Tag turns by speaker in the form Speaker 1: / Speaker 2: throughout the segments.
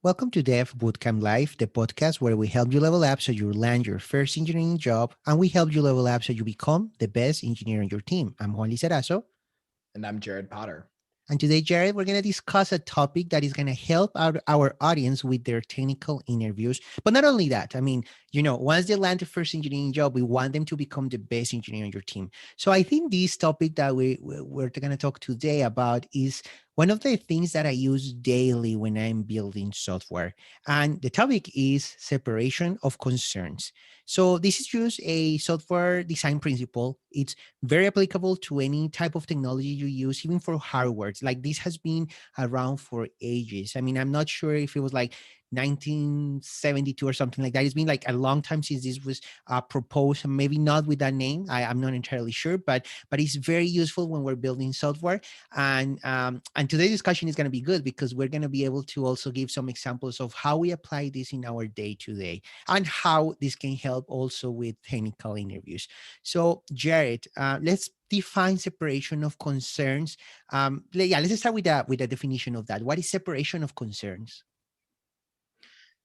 Speaker 1: Welcome to Dev Bootcamp Live, the podcast where we help you level up so you land your first engineering job, and we help you level up so you become the best engineer on your team. I'm Juan Lizarazo.
Speaker 2: And I'm Jared Potter.
Speaker 1: And today, Jared, we're going to discuss a topic that is going to help out our audience with their technical interviews. But not only that, once they land the first engineering job, we want them to become the best engineer on your team. So I think this topic that we're going to talk today about is one of the things that I use daily when I'm building software. And the topic is separation of concerns. So this is just a software design principle. It's very applicable to any type of technology you use, even for hardware. Like this has been around for ages. I mean, I'm not sure if it was like 1972 or something like that. It's been like a long time since this was proposed, maybe not with that name. I'm not entirely sure, but it's very useful when we're building software. And today's discussion is going to be good because we're going to be able to also give some examples of how we apply this in our day to day and how this can help also with technical interviews. So, Jared, let's define separation of concerns. Let's start with a definition of that. What is separation of concerns?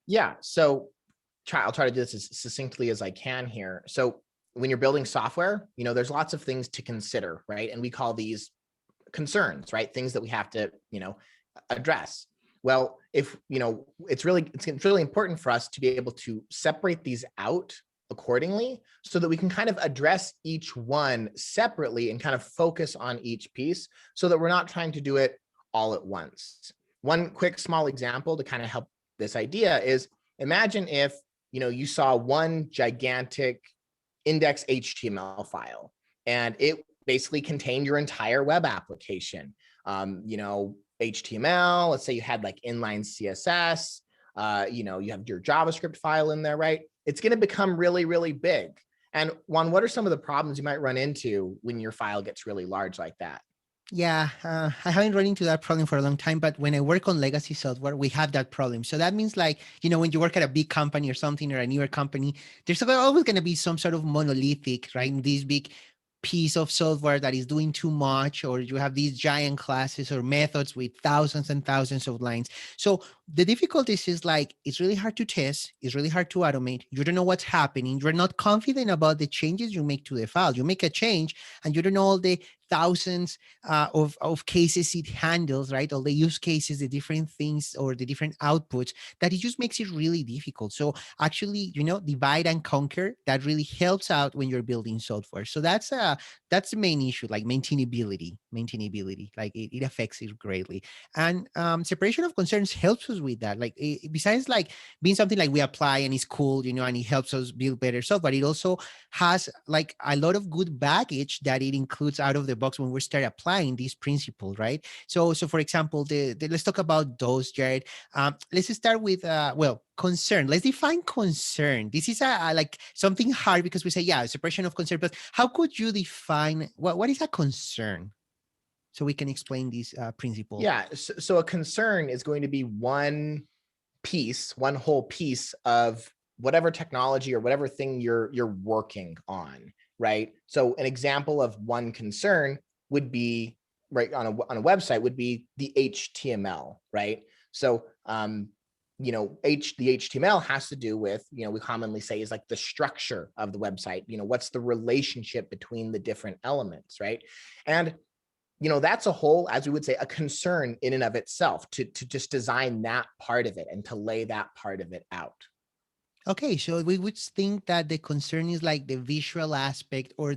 Speaker 2: Yeah, so I'll try to do this as succinctly as I can here. So when you're building software, there's lots of things to consider, right? And we call these concerns, right? Things that we have to, address. Well, if, it's really important for us to be able to separate these out accordingly so that we can kind of address each one separately and kind of focus on each piece so that we're not trying to do it all at once. One quick small example to kind of help this idea is imagine if, you saw one gigantic index HTML file and it basically contained your entire web application. HTML, let's say you had like inline CSS, you have your JavaScript file in there, right? It's going to become really, really big. And Juan, what are some of the problems you might run into when your file gets really large like that?
Speaker 1: Yeah, I haven't run into that problem for a long time, but when I work on legacy software, we have that problem. So that means like, when you work at a big company or something or a newer company, there's always going to be some sort of monolithic, right? This big piece of software that is doing too much, or you have these giant classes or methods with thousands and thousands of lines. So the difficulties is like, it's really hard to test. It's really hard to automate. You don't know what's happening. You're not confident about the changes you make to the file. You make a change and you don't know all the thousands of cases it handles, right? All the use cases, the different things or the different outputs, that it just makes it really difficult. So actually, divide and conquer, that really helps out when you're building software. So that's the main issue, like maintainability, like it affects it greatly. And separation of concerns helps us with that. Like besides like being something like we apply and it's cool, and it helps us build better software, it also has like a lot of good baggage that it includes out of the box when we start applying these principles, right? So for example, let's talk about those, Jared. Let's start with concern. Let's define concern. This is like something hard because we say, separation of concern, but how could you define what is a concern? So we can explain this principle.
Speaker 2: Yeah, so a concern is going to be one whole piece of whatever technology or whatever thing you're working on, right? So an example of one concern would be, right, on a website would be the HTML, right? So the HTML has to do with, we commonly say is like the structure of the website, what's the relationship between the different elements, right? And that's a whole, as we would say, a concern in and of itself to just design that part of it and to lay that part of it out.
Speaker 1: Okay, so we would think that the concern is like the visual aspect or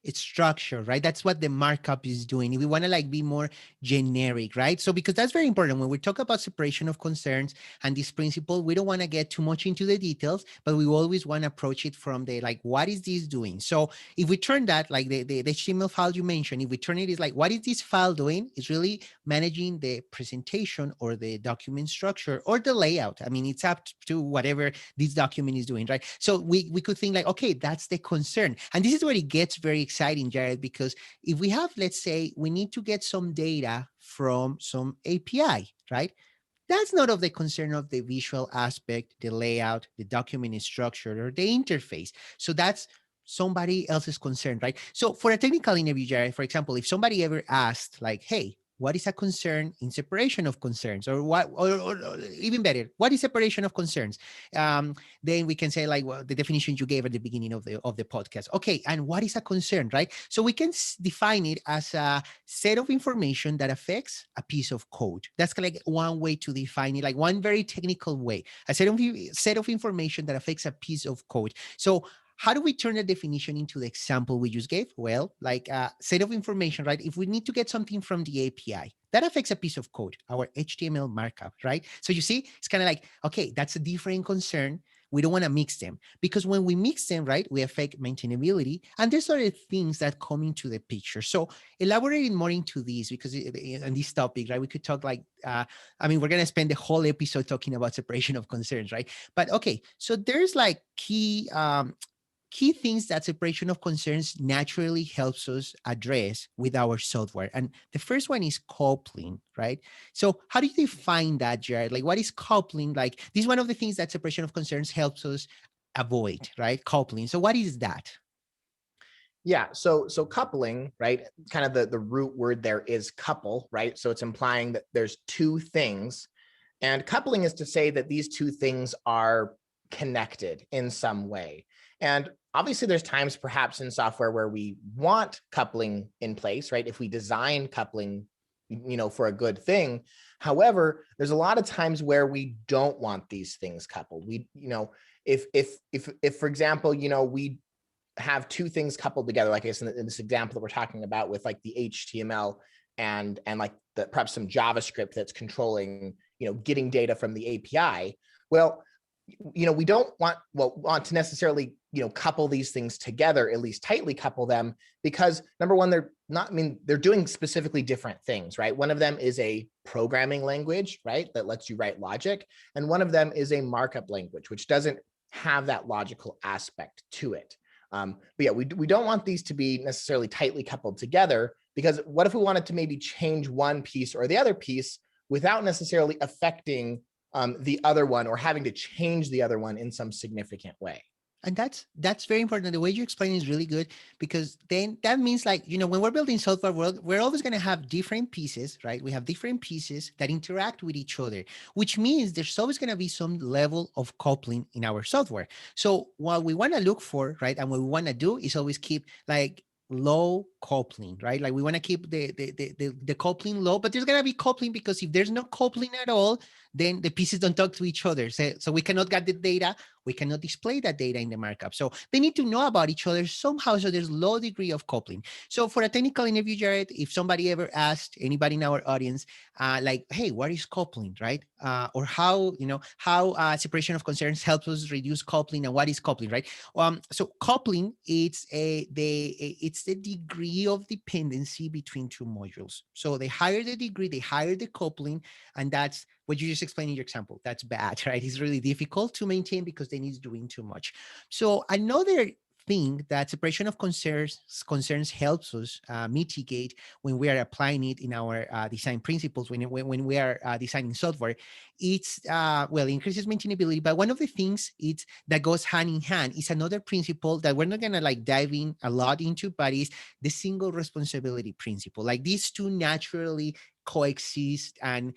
Speaker 1: its structure, right? That's what the markup is doing. If we want to like be more generic, right? So because that's very important when we talk about separation of concerns and this principle, we don't want to get too much into the details, but we always want to approach it from the like, what is this doing? So if we turn that, like the HTML file you mentioned, if we turn it is like, what is this file doing? It's really managing the presentation or the document structure or the layout. I mean, it's up to whatever this document is doing, right? So we could think like, okay, that's the concern. And this is where it gets very exciting, Jared, because if we have, let's say, we need to get some data from some API, right? That's not of the concern of the visual aspect, the layout, the document is structured, or the interface. So that's somebody else's concern, right? So for a technical interview, Jared, for example, if somebody ever asked like, hey, what is a concern in separation of concerns, or what, or even better, what is separation of concerns? Then we can say like, well, the definition you gave at the beginning of the podcast. Okay, and what is a concern, right? So we can define it as a set of information that affects a piece of code. That's like one way to define it, like one very technical way. A set of information that affects a piece of code. So how do we turn the definition into the example we just gave? Well, like a set of information, right? If we need to get something from the API, that affects a piece of code, our HTML markup, right? So you see, it's kind of like, okay, that's a different concern. We don't want to mix them, because when we mix them, right, we affect maintainability. And there's other things that come into the picture. So elaborating more into this, because on this topic, right, we could talk like, I mean, we're going to spend the whole episode talking about separation of concerns, right? But okay, so there's like key things that separation of concerns naturally helps us address with our software. And the first one is coupling, right? So how do you define that, Jared? Like, what is coupling? Like, this is one of the things that separation of concerns helps us avoid, right? Coupling. So what is that?
Speaker 2: Yeah, so coupling, right? Kind of the root word there is couple, right? So it's implying that there's two things. And coupling is to say that these two things are connected in some way. And obviously there's times perhaps in software where we want coupling in place, right? If we design coupling, for a good thing. However, there's a lot of times where we don't want these things coupled. We, if for example, we have two things coupled together, like I guess in this example that we're talking about with like the HTML and like perhaps some JavaScript that's controlling, getting data from the API. Well, we don't want to necessarily, couple these things together, at least tightly couple them, because number one, they're doing specifically different things, right? One of them is a programming language, right, that lets you write logic. And one of them is a markup language, which doesn't have that logical aspect to it. But yeah, we don't want these to be necessarily tightly coupled together, because what if we wanted to maybe change one piece or the other piece without necessarily affecting the other one, or having to change the other one in some significant way?
Speaker 1: And that's very important. The way you explain is really good, because then that means, like, when we're building software, we're always going to have different pieces, right? We have different pieces that interact with each other, which means there's always going to be some level of coupling in our software. So what we want to look for, right, and what we want to do is always keep like low coupling, right? Like we want to keep the coupling low, but there's going to be coupling, because if there's no coupling at all, then the pieces don't talk to each other. So we cannot get the data. We cannot display that data in the markup. So they need to know about each other somehow. So there's low degree of coupling. So for a technical interview, Jared, if somebody ever asked anybody in our audience, like, hey, what is coupling, right? Or how separation of concerns helps us reduce coupling, and what is coupling, right? So coupling, it's the degree of dependency between two modules. So the higher the degree, the higher the coupling, and that's what you just explained in your example. That's bad, right? It's really difficult to maintain because then it's doing too much. So another thing that separation of concerns helps us mitigate when we are applying it in our design principles, when we are designing software, it's increases maintainability. But one of the things it's that goes hand in hand is another principle that we're not gonna like dive in a lot into, but is the single responsibility principle. Like these two naturally coexist and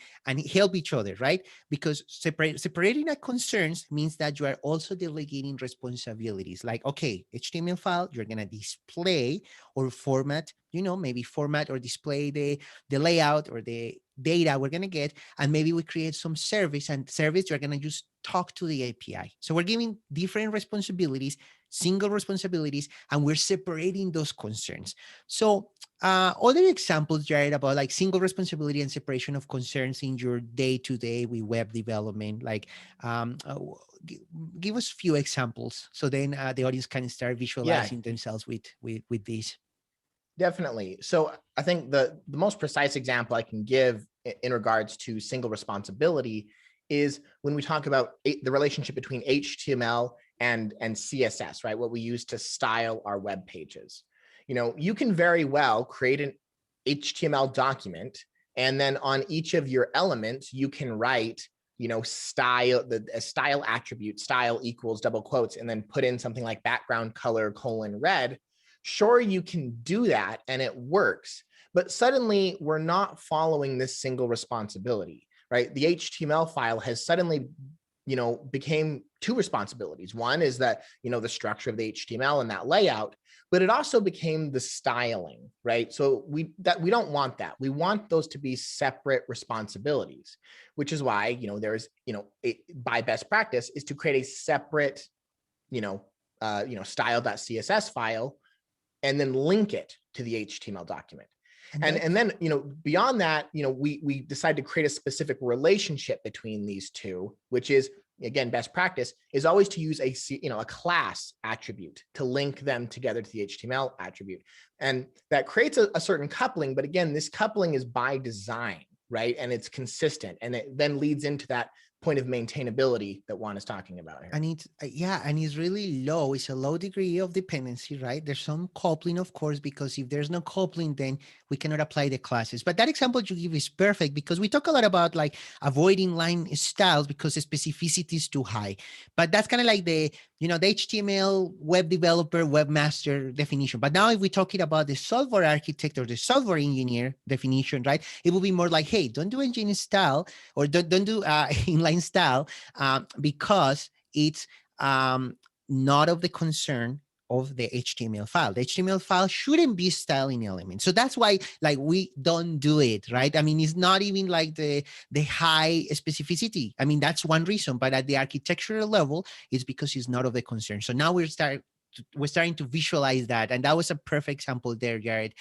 Speaker 1: help each other, right? Because separating the concerns means that you are also delegating responsibilities. Like, okay, HTML file, you're gonna display or format, maybe format or display the layout or the data we're gonna get, and maybe we create some service, and service you're gonna just talk to the API. So we're giving different responsibilities, single responsibilities, and we're separating those concerns. So other examples, Jared, about like single responsibility and separation of concerns in your day-to-day with web development, like give us a few examples, so then the audience can start visualizing themselves with this.
Speaker 2: Definitely. So I think the most precise example I can give in regards to single responsibility is when we talk about the relationship between HTML and CSS, right? What we use to style our web pages. You can very well create an HTML document, and then on each of your elements, you can write, style, a style attribute, style equals double quotes, and then put in something like background color : red, Sure, you can do that and it works, but suddenly we're not following this single responsibility, right? The HTML file has suddenly, became two responsibilities. One is that, the structure of the HTML and that layout, but it also became the styling, right? So we don't want that. We want those to be separate responsibilities, which is why, there's, by best practice is to create a separate, style.css file and then link it to the HTML document. And then, beyond that, we decide to create a specific relationship between these two, which is, again, best practice is always to use a class attribute to link them together to the HTML attribute. And that creates a certain coupling. But again, this coupling is by design, right? And it's consistent. And it then leads into that point of maintainability that Juan is talking about here.
Speaker 1: And it's really low. It's a low degree of dependency, right? There's some coupling, of course, because if there's no coupling, then we cannot apply the classes. But that example you give is perfect because we talk a lot about like avoiding line styles because the specificity is too high. But that's kind of like the HTML web developer, webmaster definition. But now if we're talking about the software architect or the software engineer definition, right? It will be more like, hey, don't do engine style or don't do inline style because it's not of the concern of the HTML file. The HTML file shouldn't be styling element. So that's why like we don't do it, right? I mean, it's not even like the high specificity. I mean, that's one reason, but at the architectural level, it's because it's not of the concern. So now we're starting to visualize that. And that was a perfect example there, Jared.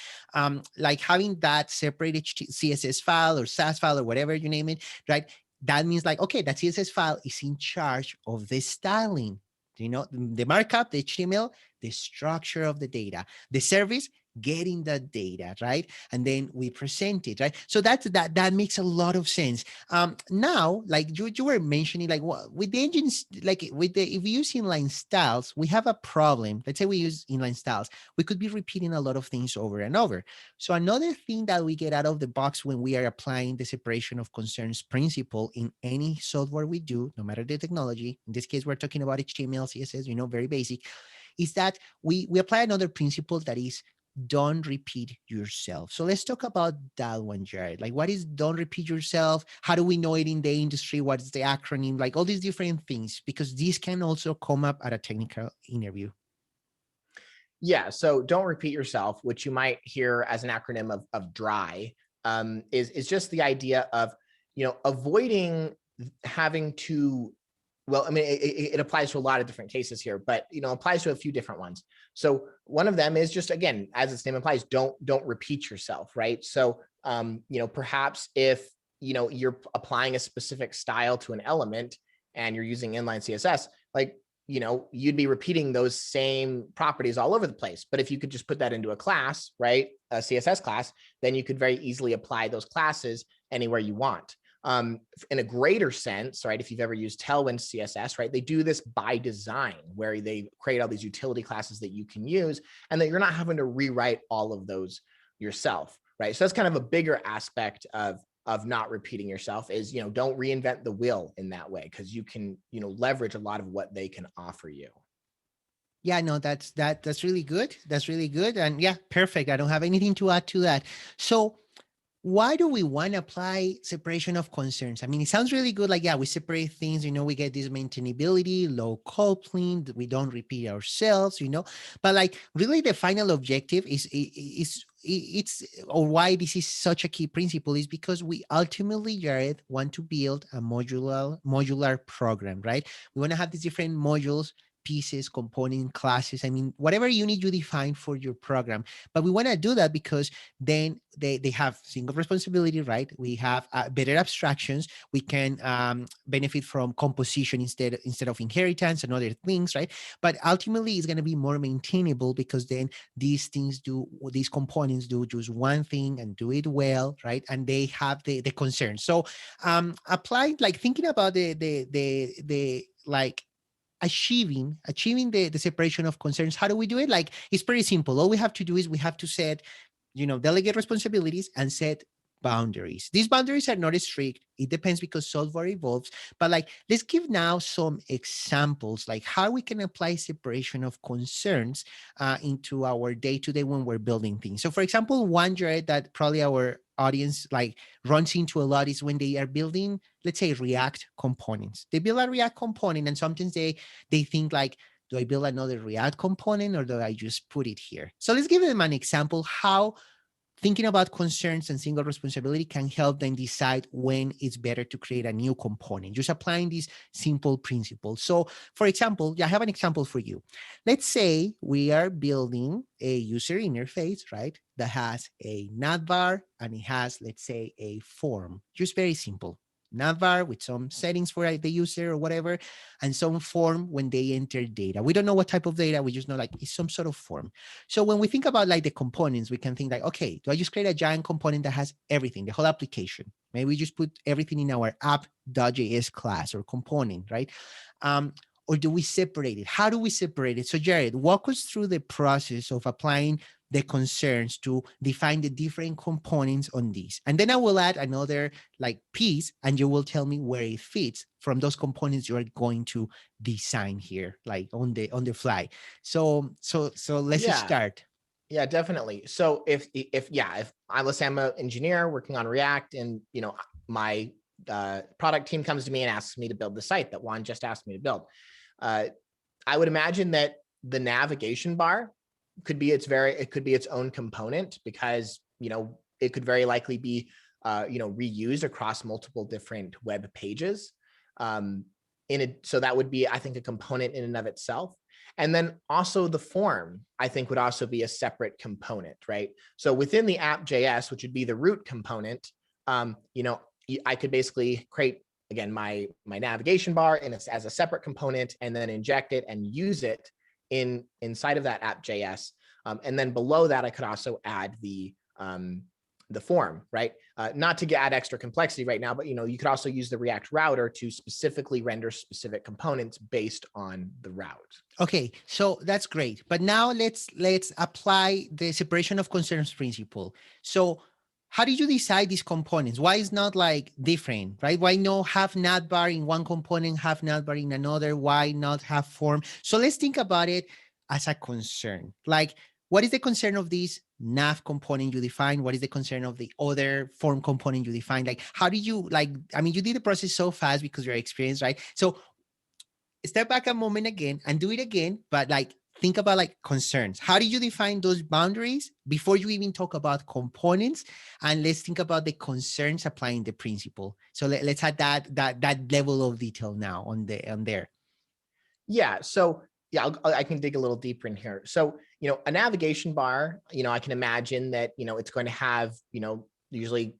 Speaker 1: Like having that separate CSS file or SAS file or whatever you name it, right? That means like, okay, that CSS file is in charge of the styling, the markup, the HTML, the structure of the data, the service, getting the data, right? And then we present it, right? So that makes a lot of sense. Now, like you were mentioning, like with the engines, like if we use inline styles, we have a problem. Let's say we use inline styles, we could be repeating a lot of things over and over. So another thing that we get out of the box when we are applying the separation of concerns principle in any software we do, no matter the technology, in this case, we're talking about HTML, CSS, very basic, is that we apply another principle that is don't repeat yourself. So let's talk about that one, Jared. Like what is don't repeat yourself? How do we know it in the industry? What is the acronym? Like all these different things, because these can also come up at a technical interview.
Speaker 2: Yeah, so don't repeat yourself, which you might hear as an acronym of DRY, is just the idea of, avoiding having to, well, I mean, it applies to a lot of different cases here, but, applies to a few different ones. So one of them is just, again, as its name implies, don't repeat yourself, right? So, perhaps if, you're applying a specific style to an element and you're using inline CSS, like, you'd be repeating those same properties all over the place. But if you could just put that into a class, right, a CSS class, then you could very easily apply those classes anywhere you want. In a greater sense, right, if you've ever used Tailwind CSS, right, they do this by design where they create all these utility classes that you can use and that you're not having to rewrite all of those yourself, right? So that's kind of a bigger aspect of not repeating yourself is, don't reinvent the wheel in that way, because you can, leverage a lot of what they can offer you.
Speaker 1: Yeah, no, that's really good. That's really good. And yeah, perfect. I don't have anything to add to that. So why do we want to apply separation of concerns? I mean, it sounds really good. Like, yeah, we separate things, we get this maintainability, low coupling, we don't repeat ourselves, but like really the final objective or why this is such a key principle is because we ultimately, Jared, want to build a modular program, right? We want to have these different modules, pieces, component classes. I mean, whatever unit you define for your program, but we want to do that because then they have single responsibility, right? We have better abstractions. We can benefit from composition instead of inheritance and other things, right? But ultimately, it's going to be more maintainable because then these components do just one thing and do it well, right? And they have the concern. So applied, like thinking about the like achieving the separation of concerns. How do we do it? Like it's pretty simple. All we have to do is we have to set, delegate responsibilities and set boundaries. These boundaries are not strict. It depends because software evolves. But like, let's give now some examples, like how we can apply separation of concerns into our day-to-day when we're building things. So for example, one, Jared, that probably our audience like runs into a lot is when they are building, let's say, React components. They build a React component and sometimes they think like, do I build another React component or do I just put it here? So let's give them an example how thinking about concerns and single responsibility can help them decide when it's better to create a new component, just applying these simple principles. So for example, I have an example for you. Let's say we are building a user interface, right? That has a navbar and it has, let's say, a form, just very simple. Navbar with some settings for the user or whatever, and some form when they enter data. We don't know what type of data, we just know like it's some sort of form. So when we think about like the components, we can think like, okay, do I just create a giant component that has everything, the whole application? Maybe we just put everything in our app.js class or component, right? Or do we separate it? How do we separate it? So Jared, walk us through the process of applying the concerns to define the different components on these. And then I will add another like piece and you will tell me where it fits from those components you're going to design here, like on the fly. So let's
Speaker 2: Yeah.
Speaker 1: start.
Speaker 2: Yeah, definitely. So if I, let's say I'm an engineer working on React and, my product team comes to me and asks me to build the site that Juan just asked me to build. I would imagine that the navigation bar could be its own component because, it could very likely be, reused across multiple different web pages. So that would be, I think, a component in and of itself. And then also the form, I think, would also be a separate component, right? So within the app.js, which would be the root component, I could basically create, again, my navigation bar as a separate component and then inject it and use it inside of that app.js. And then below that, I could also add the form, right? Not to add extra complexity right now, but you could also use the React router to specifically render specific components based on the route.
Speaker 1: Okay, so that's great. But now let's apply the separation of concerns principle. So how did you decide these components? Why is not like different, right? Why not have navbar in one component, have navbar in another? Why not have form? So let's think about it as a concern. Like, what is the concern of this nav component you define? What is the concern of the other form component you define? Like, how did you you did the process so fast because you're experienced, right? So step back a moment again and do it again, but like think about like concerns. How do you define those boundaries before you even talk about components? And let's think about the concerns applying the principle. So let's add that level of detail now on there.
Speaker 2: Yeah. So yeah, I can dig a little deeper in here. So, a navigation bar, I can imagine that, it's going to have, usually,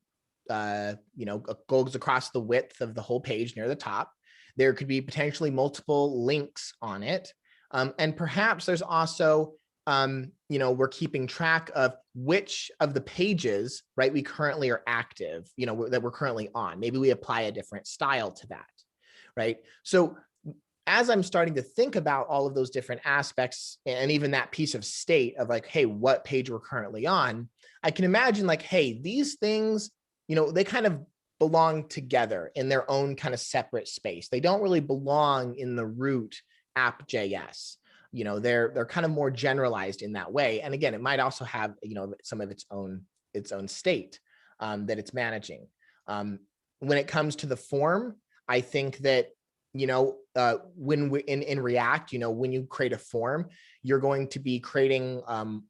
Speaker 2: goes across the width of the whole page near the top. There could be potentially multiple links on it. And perhaps there's also, we're keeping track of which of the pages, right, we currently are active, that we're currently on. Maybe we apply a different style to that, right? So as I'm starting to think about all of those different aspects and even that piece of state of like, hey, what page we're currently on, I can imagine like, hey, these things, they kind of belong together in their own kind of separate space. They don't really belong in the root app.js. They're kind of more generalized in that way. And again, it might also have, some of its own state that it's managing. When it comes to the form, I think that, when we in React, when you create a form, you're going to be creating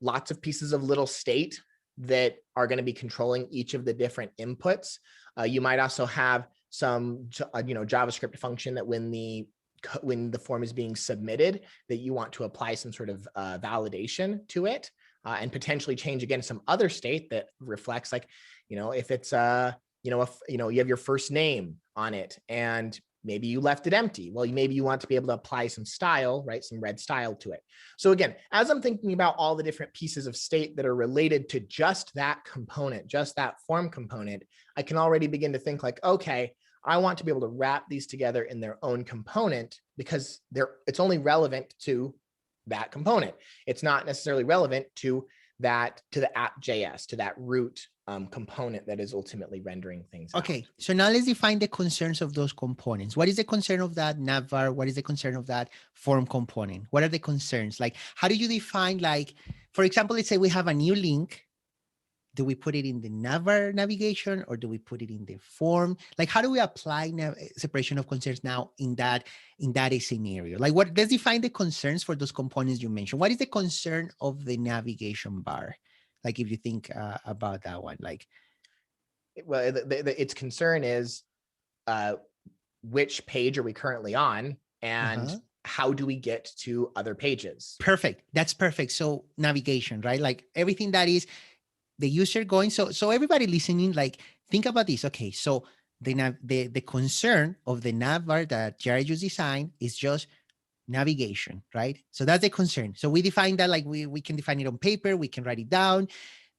Speaker 2: lots of pieces of little state that are going to be controlling each of the different inputs. You might also have some, JavaScript function that when the form is being submitted, that you want to apply some sort of validation to it and potentially change again some other state that reflects like, if it's you have your first name on it and maybe you left it empty. Well, maybe you want to be able to apply some style, right? Some red style to it. So again, as I'm thinking about all the different pieces of state that are related to just that component, just that form component, I can already begin to think like, okay, I want to be able to wrap these together in their own component because it's only relevant to that component. It's not necessarily relevant to that to the app.js, to that root component that is ultimately rendering things out.
Speaker 1: Okay, so now let's define the concerns of those components. What is the concern of that navbar? What is the concern of that form component? What are the concerns? Like, how do you define, like, for example, let's say we have a new link. Do we put it in the navbar navigation or do we put it in the form? Like, how do we apply separation of concerns now in that scenario? Like, what, let's define the concerns for those components you mentioned. What is the concern of the navigation bar? Like, if you think about that one, like,
Speaker 2: well, its concern is which page are we currently on, and how do we get to other pages?
Speaker 1: Perfect. That's perfect. So navigation, right? Like everything that is the user going. So everybody listening, like, think about this. Okay, so the concern of the navbar that Jared just designed is just navigation, right? So that's the concern. So we define that, like, we can define it on paper, we can write it down.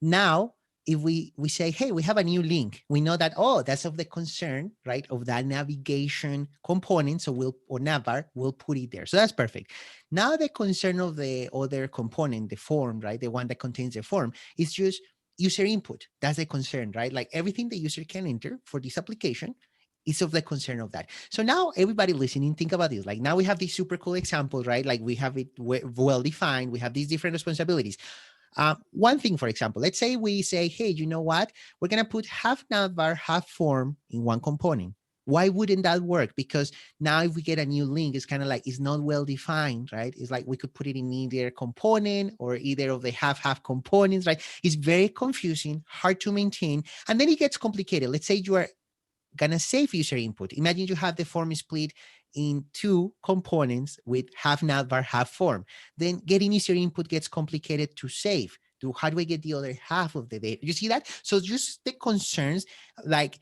Speaker 1: Now, if we say, hey, we have a new link, we know that, oh, that's of the concern, right, of that navigation component. So or navbar, we'll put it there. So that's perfect. Now the concern of the other component, the form, right, the one that contains the form, is just user input. That's the concern, right? Like everything the user can enter for this application is of the concern of that. So now everybody listening, think about this. Like now we have this super cool example, right? Like we have it well defined. We have these different responsibilities. One thing, for example, let's say we say, hey, you know what? We're going to put half navbar, half form in one component. Why wouldn't that work? Because now if we get a new link, it's kind of like, it's not well defined, right? It's like we could put it in either component or either of the half components, right? It's very confusing, hard to maintain. And then it gets complicated. Let's say you are going to save user input. Imagine you have the form split in two components with half navbar, half form. Then getting user input gets complicated to save. How do I get the other half of the data? You see that? So just the concerns, like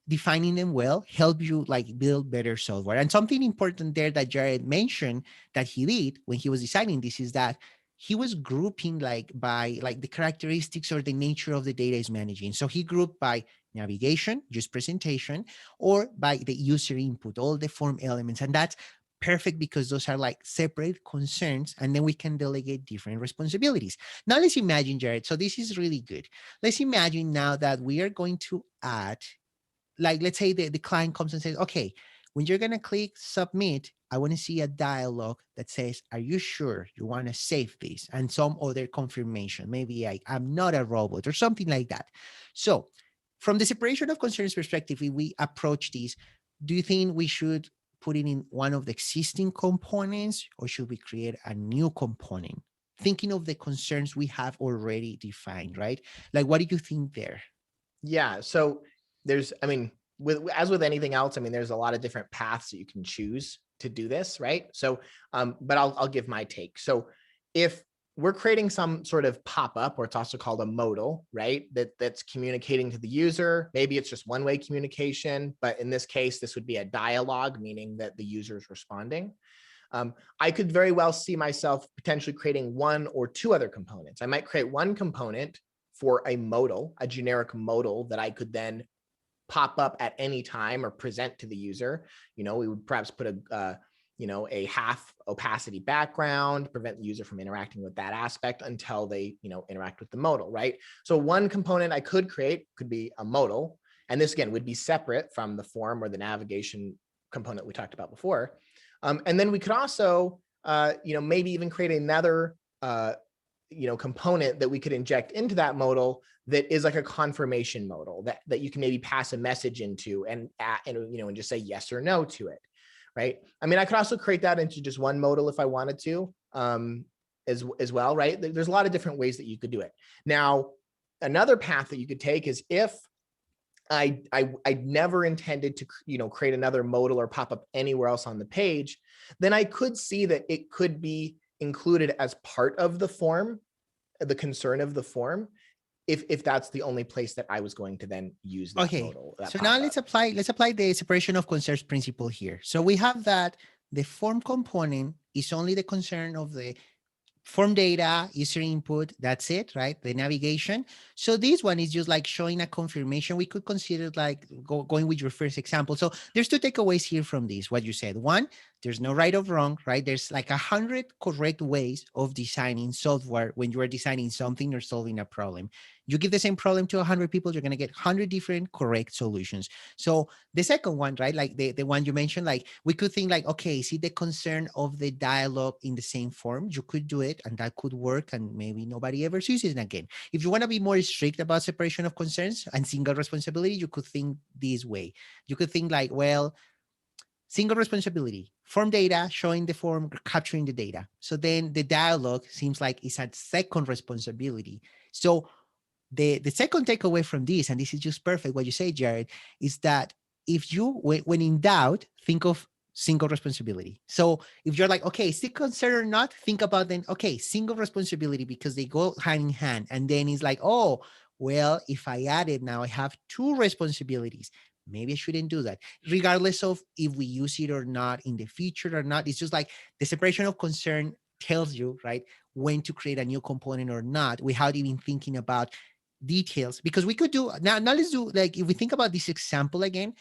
Speaker 1: defining them well, help you like build better software. And something important there that Jared mentioned that he did when he was designing this is that he was grouping like by like the characteristics or the nature of the data is managing. So he grouped by navigation, just presentation, or by the user input, all the form elements. And that's perfect because those are like separate concerns, and then we can delegate different responsibilities. Now let's imagine, Jared, so this is really good. Let's imagine now that we are going to add, like, let's say the client comes and says, okay, when you're going to click submit, I want to see a dialog that says, are you sure you want to save this? And some other confirmation, maybe I'm not a robot or something like that. So from the separation of concerns perspective, if we approach this, do you think we should put it in one of the existing components or should we create a new component? Thinking of the concerns we have already defined, right? Like, what do you think there?
Speaker 2: Yeah. So there's, I mean, as with anything else, I mean, there's a lot of different paths that you can choose to do this, right? So, but I'll give my take. So if we're creating some sort of pop-up, or it's also called a modal, right? That's communicating to the user. Maybe it's just one-way communication, but in this case, this would be a dialogue, meaning that the user is responding. I could very well see myself potentially creating one or two other components. I might create one component for a modal, a generic modal that I could then pop up at any time or present to the user. You know, we would perhaps put a half opacity background, prevent the user from interacting with that aspect until they, interact with the modal, right? So one component I could create could be a modal. And this again would be separate from the form or the navigation component we talked about before. And then we could also, maybe even create another, component that we could inject into that modal that is like a confirmation modal that you can maybe pass a message into and just say yes or no to it, right? I mean, I could also create that into just one modal if I wanted to, as well, right? There's a lot of different ways that you could do it. Now, another path that you could take is if I never intended to, create another modal or pop up anywhere else on the page, then I could see that it could be included as part of the form, the concern of the form, if that's the only place that I was going to then use that modal.
Speaker 1: So now let's apply the separation of concerns principle here. So we have that the form component is only the concern of the form data, user input, that's it, right? The navigation. So this one is just like showing a confirmation. We could consider like going with your first example. So there's two takeaways here from this, what you said. One, There's no right or wrong, right? There's like 100 correct ways of designing software when you are designing something or solving a problem. You give the same problem to 100 people, you're going to get 100 different correct solutions. So the second one, right, like the one you mentioned, like we could think like, okay, see the concern of the dialogue in the same form. You could do it and that could work and maybe nobody ever sees it again. If you want to be more strict about separation of concerns and single responsibility, you could think this way. You could think like, well, single responsibility, form data, showing the form, capturing the data. So then the dialogue seems like it's a second responsibility. So the second takeaway from this, and this is just perfect what you say, Jared, is that if you, when in doubt, think of single responsibility. So if you're like, okay, is it concern or not, think about then, okay, single responsibility, because they go hand in hand. And then it's like, oh, well, if I add it now, I have two responsibilities. Maybe I shouldn't do that, regardless of if we use it or not in the future or not. It's just like the separation of concern tells you, right, when to create a new component or not without even thinking about details. Because we could do now let's do, like, if we think about this example again,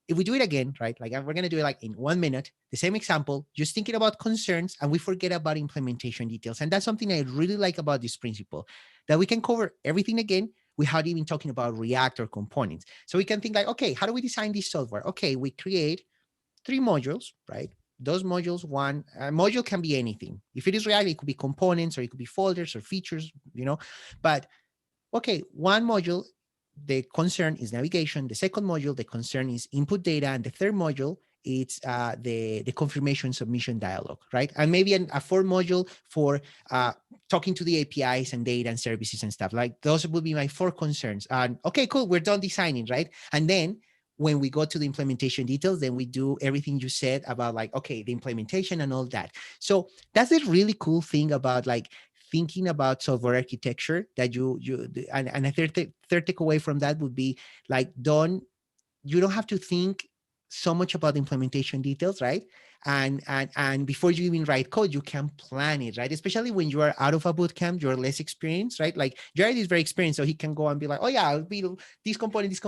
Speaker 1: if we do it again, right, like we're going to do it like in 1 minute, the same example, just thinking about concerns, and we forget about implementation details. And that's something I really like about this principle, that we can cover everything again without even talking about React or components. So we can think like, okay, how do we design this software? Okay, we create 3 modules, right? Those modules, one module can be anything. If it is React, it could be components, or it could be folders or features, but okay, one module, the concern is navigation. The second module, the concern is input data. And the third module, it's the confirmation submission dialogue, right? And maybe a fourth module for talking to the APIs and data and services and stuff. Like those would be my 4 concerns. And okay, cool, we're done designing, right? And then when we go to the implementation details, then we do everything you said about like, okay, the implementation and all that. So that's the really cool thing about like thinking about software architecture, that and a third takeaway from that would be like, you don't have to think so much about implementation details, right? And before you even write code, you can plan it, right? Especially when you are out of a bootcamp, you're less experienced, right? Like Jared is very experienced, so he can go and be like, oh yeah, I'll be this component,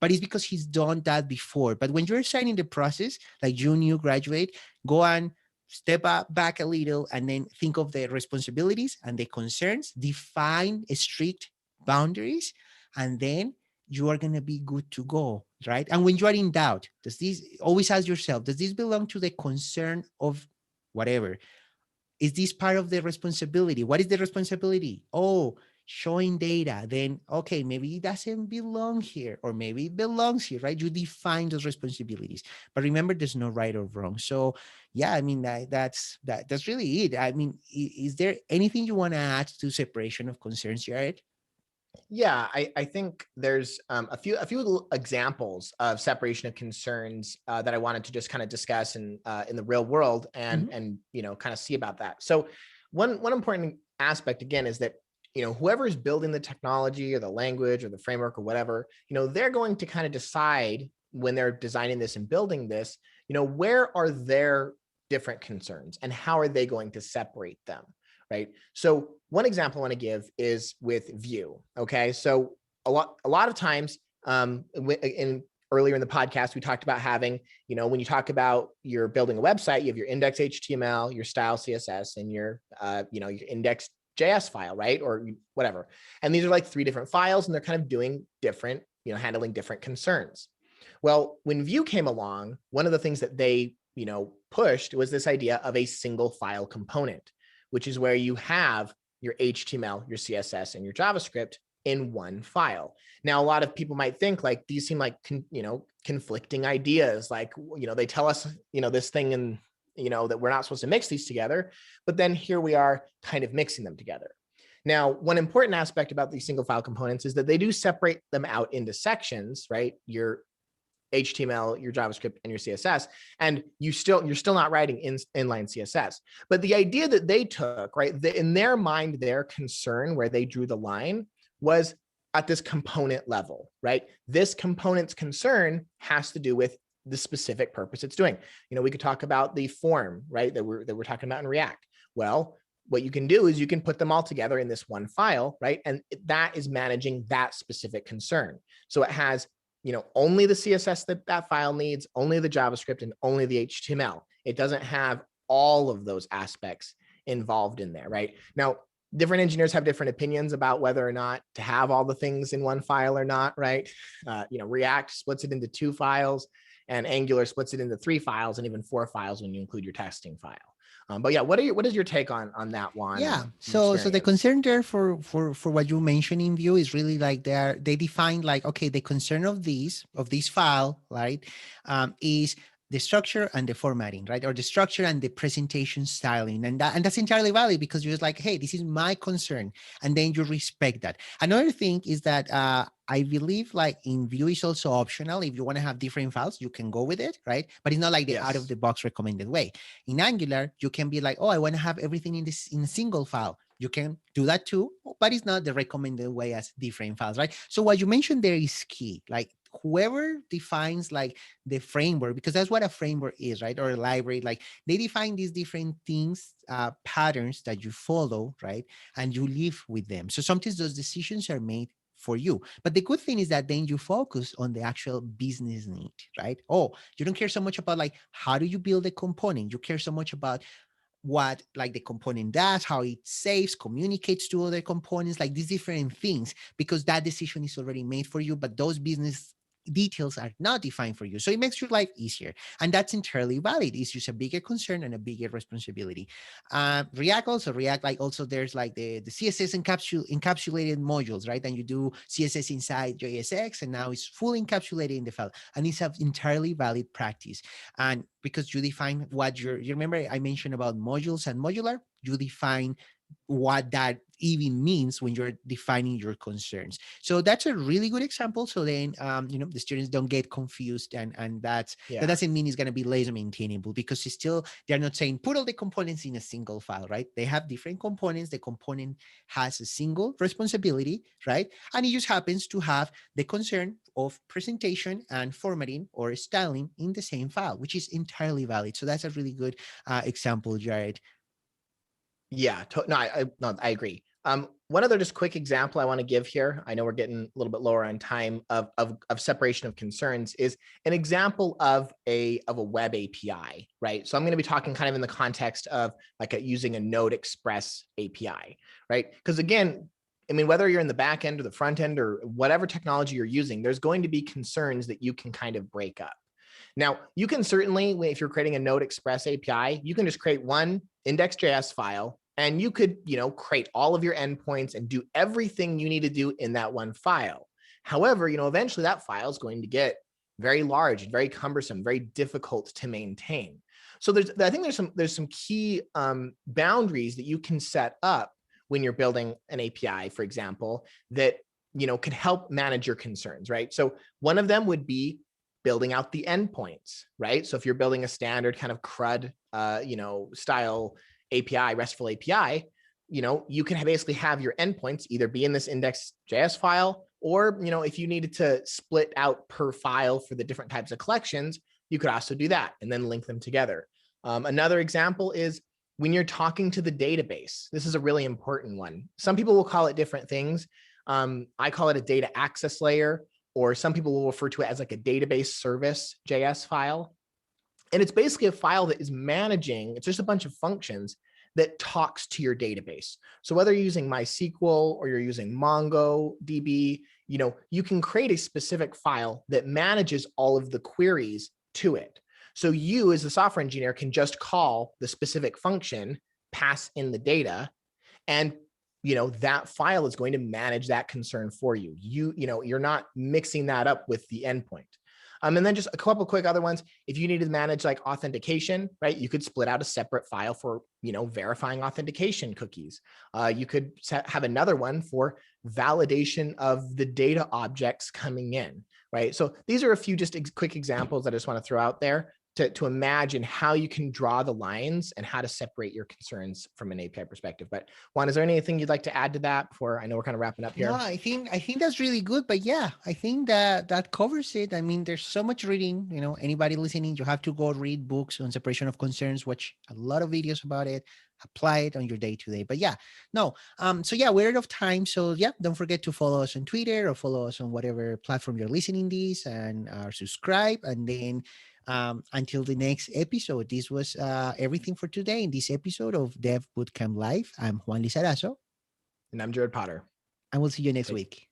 Speaker 1: but it's because he's done that before. But when you're starting the process, like you new graduate, go and step back a little and then think of the responsibilities and the concerns, define strict boundaries, and then you are going to be good to go, right? And when you are in doubt, always ask yourself, does this belong to the concern of whatever? Is this part of the responsibility? What is the responsibility? Oh, showing data. Then, okay, maybe it doesn't belong here, or maybe it belongs here, right? You define those responsibilities. But remember, there's no right or wrong. So yeah, I mean, that's really it. I mean, is there anything you want to add to separation of concerns, Jared?
Speaker 2: Yeah, I think there's a few little examples of separation of concerns that I wanted to just kind of discuss in the real world and kind of see about that. So one important aspect again is that whoever's building the technology or the language or the framework or whatever, they're going to kind of decide when they're designing this and building this, where are their different concerns and how are they going to separate them. Right. So one example I want to give is with Vue. Okay. So a lot of times earlier in the podcast, we talked about having, when you talk about you're building a website, you have your index HTML, your style CSS, and your index JS file, right? Or whatever. And these are like 3 different files, and they're kind of doing different, handling different concerns. Well, when Vue came along, one of the things that they, pushed was this idea of a single file component, which is where you have your HTML, your CSS, and your JavaScript in one file. Now, a lot of people might think like these seem like, conflicting ideas. Like, they tell us, this thing and, that we're not supposed to mix these together, but then here we are kind of mixing them together. Now, one important aspect about these single file components is that they do separate them out into sections, right? Your HTML, your JavaScript, and your CSS, and you're still not writing inline CSS. But the idea that they took, right, in their mind, their concern where they drew the line was at this component level, right? This component's concern has to do with the specific purpose it's doing. We could talk about the form, right, that we're talking about in React. Well, what you can do is you can put them all together in this one file, right? And that is managing that specific concern. So it has only the CSS that file needs, only the JavaScript, and only the HTML. It doesn't have all of those aspects involved in there, right? Now, different engineers have different opinions about whether or not to have all the things in one file or not, right? React splits it into 2 files, and Angular splits it into 3 files, and even 4 files when you include your testing file. But yeah, what is your take on that, Juan?
Speaker 1: Yeah.
Speaker 2: And
Speaker 1: So the
Speaker 2: experience?
Speaker 1: concern there for what you mentioned in Vue is really like they define like, okay, the concern of this file, right, is the structure and the formatting, right, or the structure and the presentation styling, and that's entirely valid because you're just like, hey, this is my concern, and then you respect that. Another thing is that I believe like in Vue is also optional. If you want to have different files, you can go with it, right? But it's not like the out of
Speaker 2: Yes.
Speaker 1: the box recommended way. In Angular, you can be like, oh, I want to have everything in a single file. You can do that too, but it's not the recommended way as different files, right? So what you mentioned there is key. Like whoever defines like the framework, because that's what a framework is, right? Or a library, like they define these different things, patterns that you follow, right? And you live with them. So sometimes those decisions are made for you. But the good thing is that then you focus on the actual business need, right? Oh, you don't care so much about like how do you build a component. You care so much about what like the component does, how it saves, communicates to other components, like these different things, because that decision is already made for you, but those business details are not defined for you. So it makes your life easier. And that's entirely valid. It's just a bigger concern and a bigger responsibility. React, like also there's like the CSS encapsulated modules, right? And you do CSS inside JSX, and now it's fully encapsulated in the file. And it's an entirely valid practice. And because you define what you remember I mentioned about modules and modular, you define what that even means when you're defining your concerns. So that's a really good example. So then, the students don't get confused, and that
Speaker 2: Yeah.
Speaker 1: doesn't mean it's going to be laser maintainable, because it's still, they're not saying put all the components in a single file, right? They have different components. The component has a single responsibility, right? And it just happens to have the concern of presentation and formatting or styling in the same file, which is entirely valid. So that's a really good example, Jared.
Speaker 2: Yeah, no, I agree. One other just quick example I want to give here. I know we're getting a little bit lower on time of separation of concerns is an example of a web API, right? So I'm going to be talking kind of in the context of like using a Node Express API, right? Because again, I mean, whether you're in the back end or the front end or whatever technology you're using, there's going to be concerns that you can kind of break up. Now, you can certainly, if you're creating a Node Express API, you can just create one index.js file, and you could, create all of your endpoints and do everything you need to do in that one file. However, eventually that file is going to get very large, very cumbersome, very difficult to maintain. So I think there's some key boundaries that you can set up when you're building an API, for example, that could help manage your concerns, right? So one of them would be building out the endpoints, right? So if you're building a standard kind of CRUD, style API, RESTful API, you can basically have your endpoints either be in this index.js file, or, if you needed to split out per file for the different types of collections, you could also do that and then link them together. Another example is when you're talking to the database. This is a really important one. Some people will call it different things. I call it a data access layer, or some people will refer to it as like a database service JS file. And it's basically a file that is managing, it's just a bunch of functions that talks to your database. So whether you're using MySQL or you're using MongoDB, you can create a specific file that manages all of the queries to it. So you as a software engineer can just call the specific function, pass in the data, and that file is going to manage that concern for you. You're not mixing that up with the endpoint. And then just a couple quick other ones. If you need to manage like authentication, right, you could split out a separate file for, verifying authentication cookies. You could have another one for validation of the data objects coming in, right? So these are a few just quick examples that I just want to throw out there to imagine how you can draw the lines and how to separate your concerns from an API perspective. But Juan, is there anything you'd like to add to that before? I know we're kind of wrapping up here.
Speaker 1: No, I think that's really good. But yeah, I think that covers it. I mean, there's so much reading. Anybody listening, you have to go read books on separation of concerns, watch a lot of videos about it. apply it on your day to day. But yeah, no. So yeah, we're out of time. So yeah, don't forget to follow us on Twitter or follow us on whatever platform you're listening this, and subscribe. And then until the next episode, this was everything for today in this episode of Dev Bootcamp Live. I'm Juan Lizarazo,
Speaker 2: And I'm Jared Potter.
Speaker 1: and we'll see you next
Speaker 2: Take
Speaker 1: week.